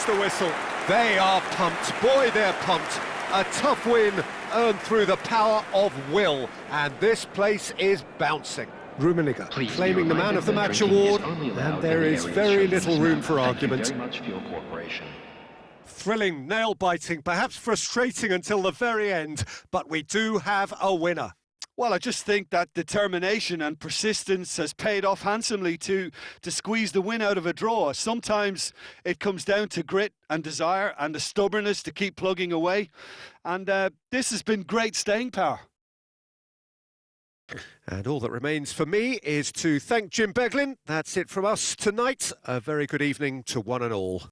blows the whistle. They are pumped. Boy, they're pumped. A tough win earned through the power of will, and this place is bouncing. Rummenigge claiming the man of the match award, and there is very little room for argument. Thank you very much for your cooperation. Thrilling, nail-biting, perhaps frustrating until the very end, but we do have a winner. Well, I just think that determination and persistence has paid off handsomely to squeeze the win out of a draw. Sometimes it comes down to grit and desire and the stubbornness to keep plugging away. And this has been great staying power. And all that remains for me is to thank Jim Beglin. That's it from us tonight. A very good evening to one and all.